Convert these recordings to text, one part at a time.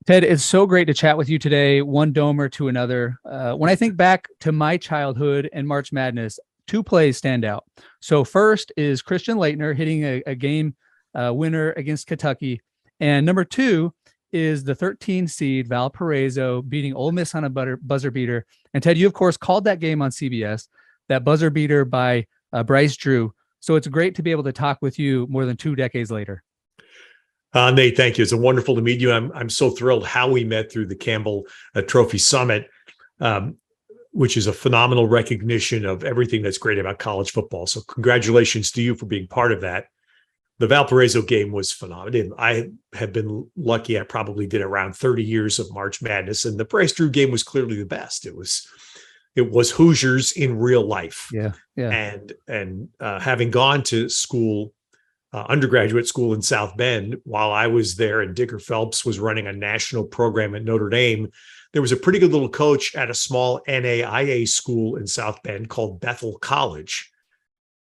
Ted, it's so great to chat with you today, one domer to another. When I think back to my childhood and March Madness, two plays stand out. So first is Christian Laettner hitting a game winner against Kentucky. And number two is the 13 seed Valparaiso beating Ole Miss on a buzzer beater. And Ted, you, of course, called that game on CBS, that buzzer beater by Bryce Drew. So it's great to be able to talk with you more than 2 decades later. Nate, thank you. It's wonderful to meet you. I'm so thrilled how we met through the Campbell Trophy Summit, which is a phenomenal recognition of everything that's great about college football. So congratulations to you for being part of that. The Valparaiso game was phenomenal. I have been lucky. I probably did around 30 years of March Madness, and the Bryce Drew game was clearly the best. It was Hoosiers in real life. Yeah. And having gone to school, undergraduate school in South Bend, while I was there and Dicker Phelps was running a national program at Notre Dame, there was a pretty good little coach at a small NAIA school in South Bend called Bethel College,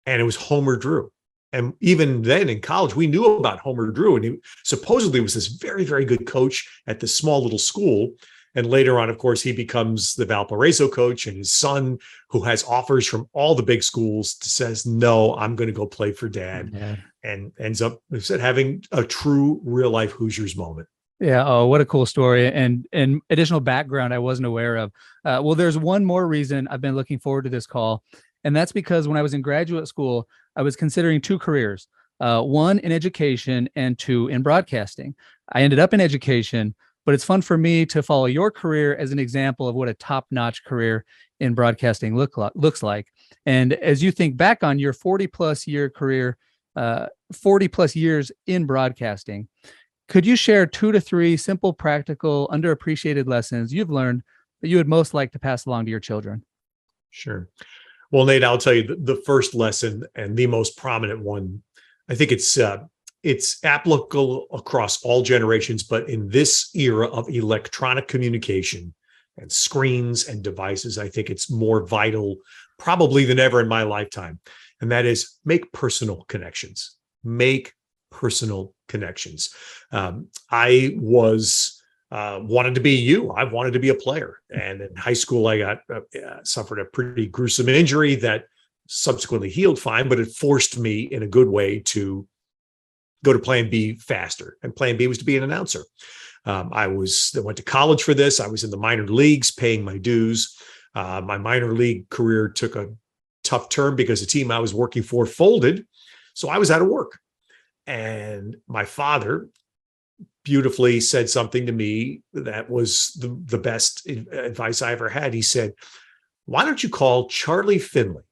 and it was Homer Drew. And even then in college, we knew about Homer Drew, and he supposedly was this very, very good coach at this small little school. And later on, of course, he becomes the Valparaiso coach, and his son, who has offers from all the big schools, says, no, I'm going to go play for dad. Yeah. And ends up having a true real life Hoosiers moment. Yeah. Oh, what a cool story. And additional background I wasn't aware of. Well, there's one more reason I've been looking forward to this call. And that's because when I was in graduate school, I was considering two careers, one in education and two in broadcasting. I ended up in education, but it's fun for me to follow your career as an example of what a top-notch career in broadcasting looks like. And as you think back on your 40-plus year career, 40-plus years in broadcasting, could you share 2 to 3 simple, practical, underappreciated lessons you've learned that you would most like to pass along to your children? Sure. Well, Nate, I'll tell you the first lesson, and the most prominent one. I think it's applicable across all generations, but in this era of electronic communication and screens and devices, I think it's more vital probably than ever in my lifetime. And that is make personal connections. Make personal connections. I wanted to be you. I wanted to be a player. And in high school, I suffered a pretty gruesome injury that subsequently healed fine, but it forced me in a good way to go to Plan B faster. And Plan B was to be an announcer. I went to college for this. I was in the minor leagues paying my dues. My minor league career took a tough turn because the team I was working for folded. So I was out of work. And my father beautifully said something to me that was the best advice I ever had. He said, why don't you call Charlie Finley?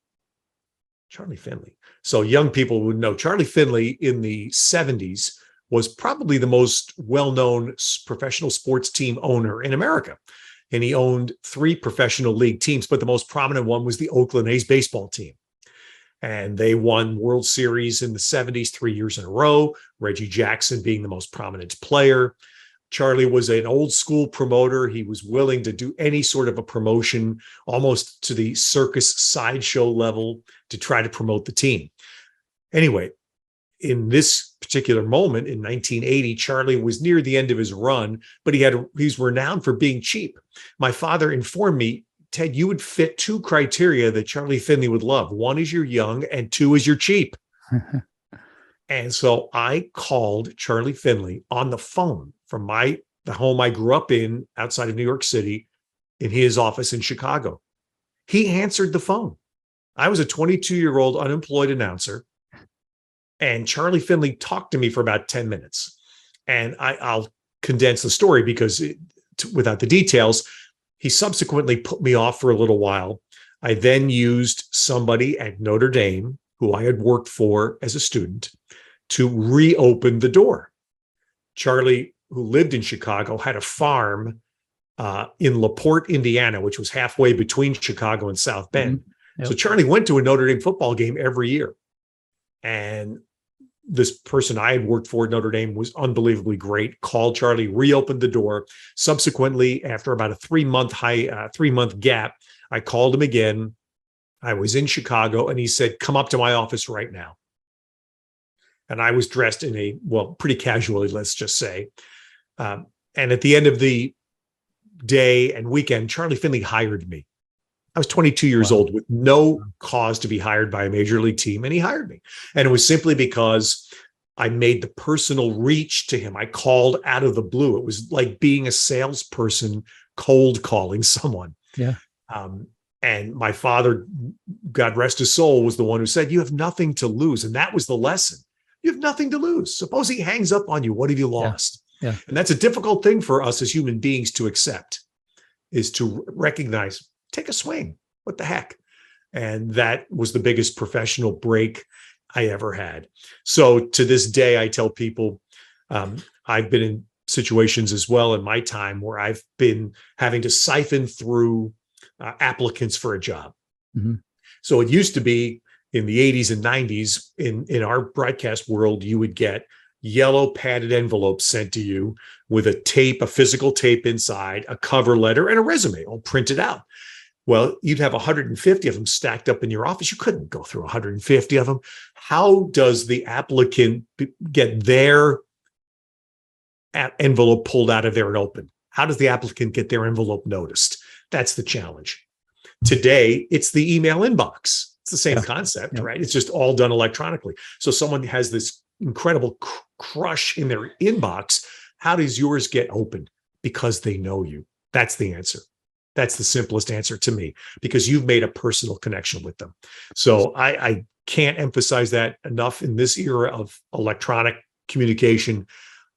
Charlie Finley. So young people would know Charlie Finley in the 70s was probably the most well-known professional sports team owner in America. And he owned 3 professional league teams, but the most prominent one was the Oakland A's baseball team. And they won World Series in the 70s 3 years in a row, Reggie Jackson being the most prominent player. Charlie was an old school promoter. He was willing to do any sort of a promotion, almost to the circus sideshow level, to try to promote the team. Anyway, in this particular moment in 1980, Charlie was near the end of his run, but he's renowned for being cheap. My father informed me, Ted, you would fit 2 criteria that Charlie Finley would love. 1 is you're young, and 2 is you're cheap. And so I called Charlie Finley on the phone from the home I grew up in outside of New York City, in his office in Chicago. He answered the phone. I was a 22-year-old unemployed announcer, and Charlie Finley talked to me for about 10 minutes. And I'll condense the story because without the details, he subsequently put me off for a little while. I then used somebody at Notre Dame, who I had worked for as a student, to reopen the door. Charlie, who lived in Chicago, had a farm in LaPorte, Indiana, which was halfway between Chicago and South Bend. Mm-hmm. Yep. So Charlie went to a Notre Dame football game every year. And this person I had worked for at Notre Dame was unbelievably great. Called Charlie, reopened the door. Subsequently, after about a 3-month gap, I called him again. I was in Chicago, and he said, come up to my office right now. And I was dressed in pretty casually, let's just say. And at the end of the day and weekend, Charlie Finley hired me. I was 22 years old with no cause to be hired by a major league team, and he hired me. And it was simply because I made the personal reach to him. I called out of the blue. It was like being a salesperson cold calling someone. Yeah. And my father, God rest his soul, was the one who said, you have nothing to lose. And that was the lesson. You have nothing to lose. Suppose he hangs up on you. What have you lost? Yeah. And that's a difficult thing for us as human beings to accept, is to recognize, take a swing. What the heck? And that was the biggest professional break I ever had. So to this day, I tell people, I've been in situations as well in my time where I've been having to siphon through applicants for a job. Mm-hmm. So it used to be in the 80s and 90s in our broadcast world, you would get yellow padded envelopes sent to you with a physical tape inside, a cover letter, and a resume all printed out. Well, you'd have 150 of them stacked up in your office. You couldn't go through 150 of them. How does the applicant get their envelope pulled out of there and open? How does the applicant get their envelope noticed? That's the challenge. Today, it's the email inbox. It's the same concept, right? It's just all done electronically. So someone has this incredible crush in their inbox. How does yours get open? Because they know you. That's the answer. That's the simplest answer to me, because you've made a personal connection with them. So I can't emphasize that enough in this era of electronic communication.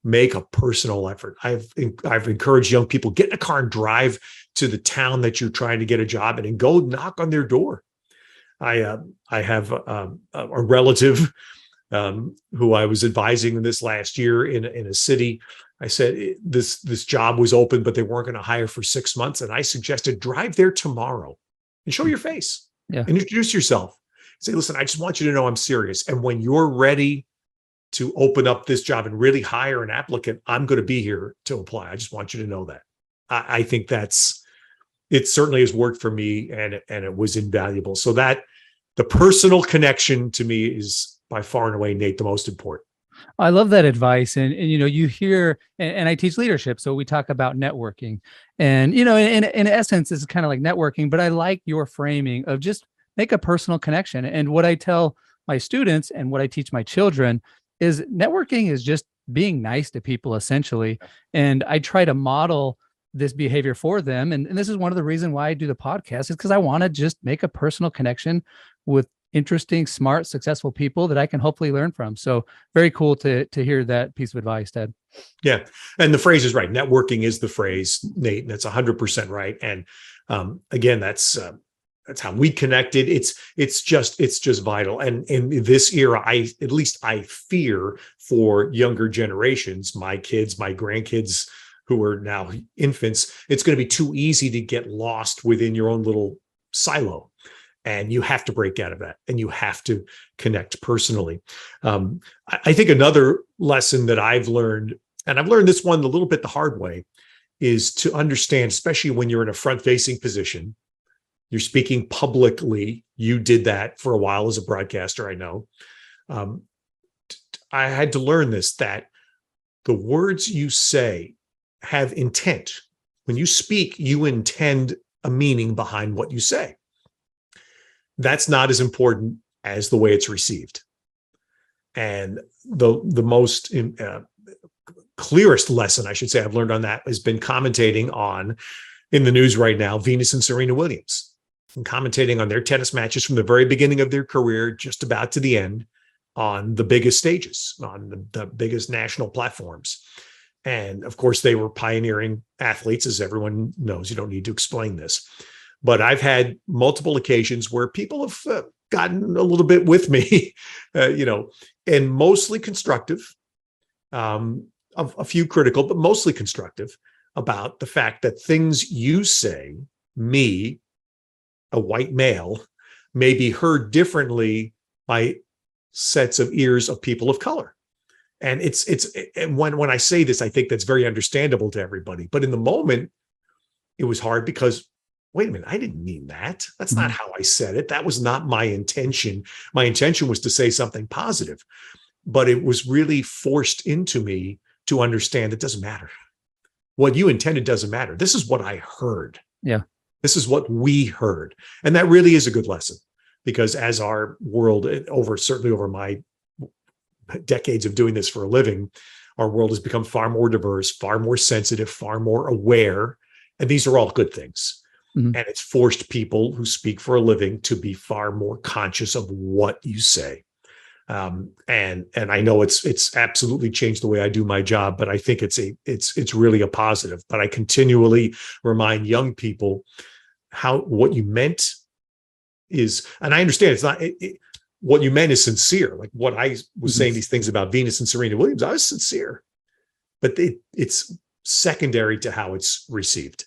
Make a personal effort. I've encouraged young people, get in a car and drive to the town that you're trying to get a job in and go knock on their door. I have a relative who I was advising this last year in a city. I said, this job was open, but they weren't going to hire for 6 months. And I suggested, drive there tomorrow and show your face. Yeah. And introduce yourself. Say, listen, I just want you to know I'm serious. And when you're ready to open up this job and really hire an applicant, I'm going to be here to apply. I just want you to know that. I think it certainly has worked for me, and it was invaluable. So that the personal connection to me is by far and away, Nate, the most important. I love that advice. And you hear, and I teach leadership. So we talk about networking, and, in essence, it's kind of like networking, but I like your framing of just make a personal connection. And what I tell my students and what I teach my children is networking is just being nice to people, essentially. And I try to model this behavior for them. And this is one of the reasons why I do the podcast, is because I want to just make a personal connection with interesting, smart, successful people that I can hopefully learn from. So very cool to hear that piece of advice, Ted. Yeah. And the phrase is right. Networking is the phrase, Nate, and that's 100% right. And again, that's how we connected. It's just vital. And in this era, I fear for younger generations, my kids, my grandkids who are now infants, it's going to be too easy to get lost within your own little silo. And you have to break out of that, and you have to connect personally. I think another lesson that I've learned, and I've learned this one a little bit the hard way, is to understand, especially when you're in a front-facing position, you're speaking publicly. You did that for a while as a broadcaster, I know. I had to learn this, that the words you say have intent. When you speak, you intend a meaning behind what you say. That's not as important as the way it's received. And the most clearest lesson, I should say, I've learned on that has been commentating on, in the news right now, Venus and Serena Williams, and commentating on their tennis matches from the very beginning of their career, just about to the end, on the biggest stages, on the biggest national platforms. And of course, they were pioneering athletes, as everyone knows. You don't need to explain this. But I've had multiple occasions where people have gotten a little bit with me, and mostly constructive, a few critical, but mostly constructive, about the fact that things you say, me, a white male, may be heard differently by sets of ears of people of color. And and when I say this, I think that's very understandable to everybody. But in the moment, it was hard because, wait a minute, I didn't mean that. That's not how I said it. That was not my intention. My intention was to say something positive, but it was really forced into me to understand it doesn't matter. What you intended doesn't matter. This is what I heard. Yeah. This is what we heard. And that really is a good lesson, because as our world, certainly over my decades of doing this for a living, our world has become far more diverse, far more sensitive, far more aware. And these are all good things. Mm-hmm. And it's forced people who speak for a living to be far more conscious of what you say. And I know it's absolutely changed the way I do my job, but I think it's really a positive. But I continually remind young people what you meant is, and I understand it's not, what you meant is sincere. Like what I was saying, these things about Venus and Serena Williams, I was sincere, but it's secondary to how it's received.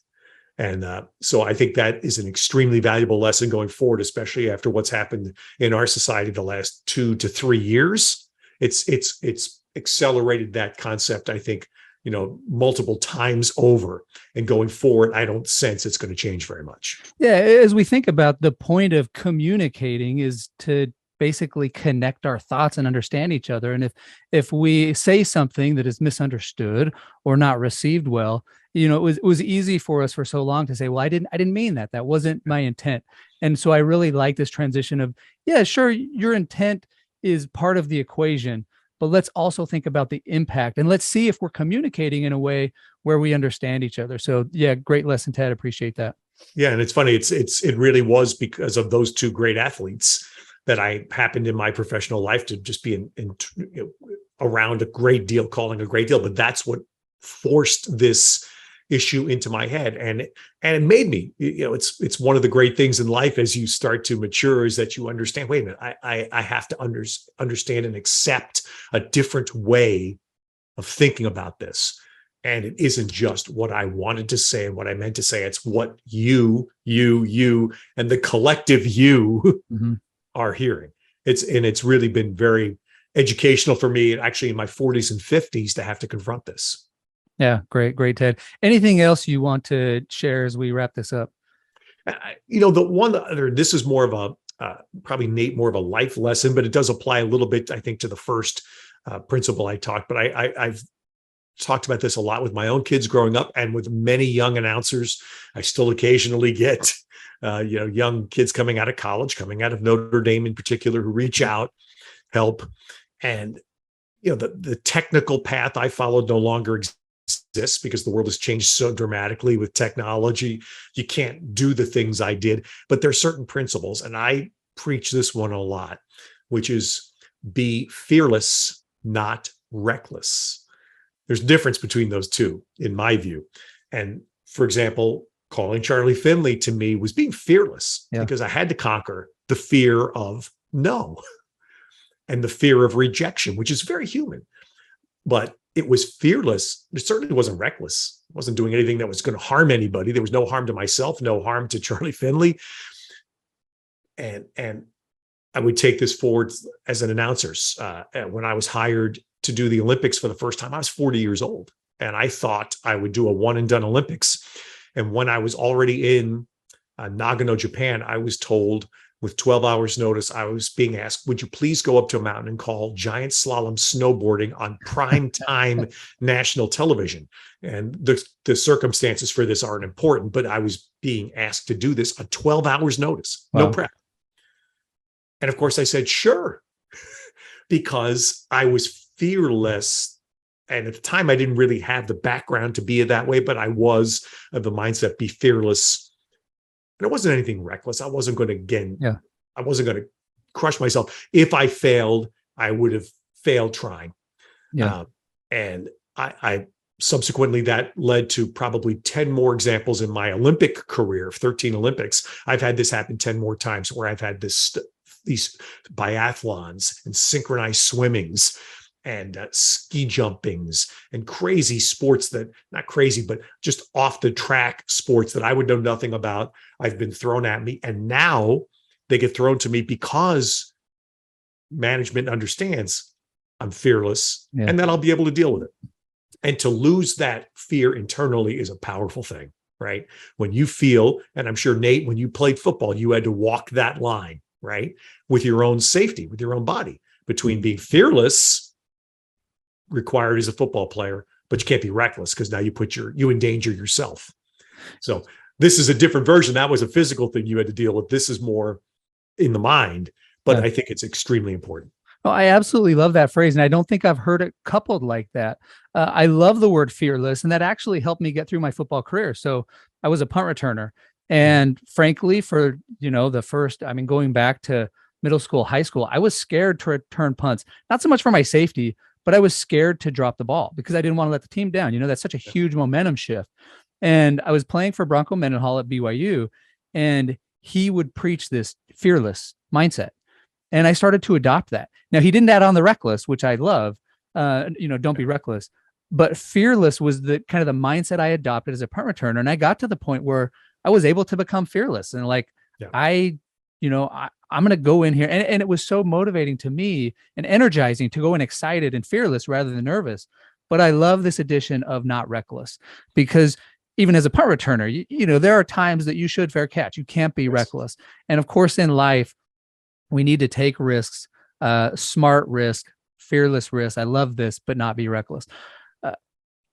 And so I think that is an extremely valuable lesson going forward, especially after what's happened in our society the last 2 to 3 years. It's accelerated that concept, I think, multiple times over. And going forward, I don't sense it's going to change very much. Yeah, as we think about the point of communicating is to basically connect our thoughts and understand each other. And if we say something that is misunderstood or not received well, it was easy for us for so long to say, well, I didn't mean that. That wasn't my intent. And so I really like this transition of, yeah, sure, your intent is part of the equation, but let's also think about the impact and let's see if we're communicating in a way where we understand each other. So yeah, great lesson, Ted. Appreciate that. Yeah. And it's funny. It really was because of those two great athletes that I happened in my professional life to just be around a great deal, calling a great deal. But that's what forced this issue into my head. And it made me, it's one of the great things in life as you start to mature is that you understand, wait a minute, I have to understand and accept a different way of thinking about this. And it isn't just what I wanted to say and what I meant to say. It's what you, and the collective you are hearing. It's really been very educational for me, actually in my 40s and 50s, to have to confront this. Yeah, great, Ted. Anything else you want to share as we wrap this up? This is more of probably Nate, more of a life lesson, but it does apply a little bit, I think, to the first principle I talked. But I've talked about this a lot with my own kids growing up and with many young announcers. I still occasionally get young kids coming out of college, coming out of Notre Dame in particular, who reach out, help. And, the technical path I followed no longer exists because the world has changed so dramatically with technology. You can't do the things I did, but there are certain principles. And I preach this one a lot, which is be fearless, not reckless. There's a difference between those two, in my view. And for example, calling Charlie Finley to me was being fearless because I had to conquer the fear of no and the fear of rejection, which is very human. But it was fearless. It certainly wasn't reckless. I wasn't doing anything that was going to harm anybody. There was no harm to myself, no harm to Charlie Finley. And I would take this forward as an announcer. When I was hired to do the Olympics for the first time, I was 40 years old. And I thought I would do a one and done Olympics. And when I was already in Nagano, Japan, I was told with 12 hours notice, I was being asked, would you please go up to a mountain and call giant slalom snowboarding on primetime national television? And the circumstances for this aren't important, but I was being asked to do this on 12 hours notice, no prep. And of course I said, sure, because I was fearless. And at the time I didn't really have the background to be that way, but I was of the mindset, be fearless. And it wasn't anything reckless. I wasn't going to, I wasn't going to crush myself. If I failed, I would have failed trying. And I subsequently, that led to probably 10 more examples in my Olympic career of 13 Olympics. I've had this happen 10 more times where I've had these biathlons and synchronized swimmings and ski jumpings and crazy sports that, not crazy, but just off the track sports that I would know nothing about. I've been thrown at me, and now they get thrown to me because management understands I'm fearless and that I'll be able to deal with it. And to lose that fear internally is a powerful thing, right? When you feel, and I'm sure, Nate, when you played football, you had to walk that line, right? With your own safety, with your own body, between being fearless, required as a football player, but you can't be reckless because now you endanger yourself. So this is a different version. That was a physical thing you had to deal with. This is more in the mind, but Yeah. I think it's extremely important. Oh, I absolutely love that phrase. And I don't think I've heard it coupled like that. I love the word fearless, and that actually helped me get through my football career. So I was a punt returner. And frankly, for, the first, going back to middle school, high school, I was scared to return punts, not so much for my safety, but I was scared to drop the ball because I didn't want to let the team down. That's such a huge momentum shift. And I was playing for Bronco Mendenhall at BYU, and he would preach this fearless mindset. And I started to adopt that. Now, he didn't add on the reckless, which I love. Don't be reckless. But fearless was the kind of the mindset I adopted as a punt returner. And I got to the point where I was able to become fearless. And I'm going to go in here. And it was so motivating to me and energizing to go in excited and fearless rather than nervous. But I love this addition of not reckless, because even as a punt returner, there are times that you should fair catch. You can't be reckless. And of course, in life, we need to take risks, smart risk, fearless risk. I love this, but not be reckless.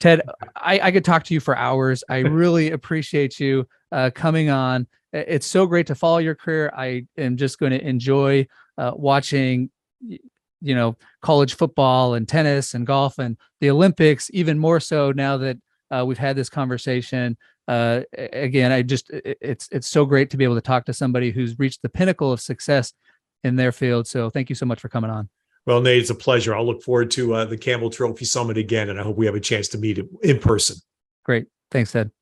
Ted, I could talk to you for hours. I really appreciate you coming on. It's so great to follow your career. I am just going to enjoy watching, college football and tennis and golf and the Olympics, even more so now that we've had this conversation. Again, it's so great to be able to talk to somebody who's reached the pinnacle of success in their field. So thank you so much for coming on. Well, Nate, it's a pleasure. I'll look forward to the Campbell Trophy Summit again, and I hope we have a chance to meet in person. Great. Thanks, Ted.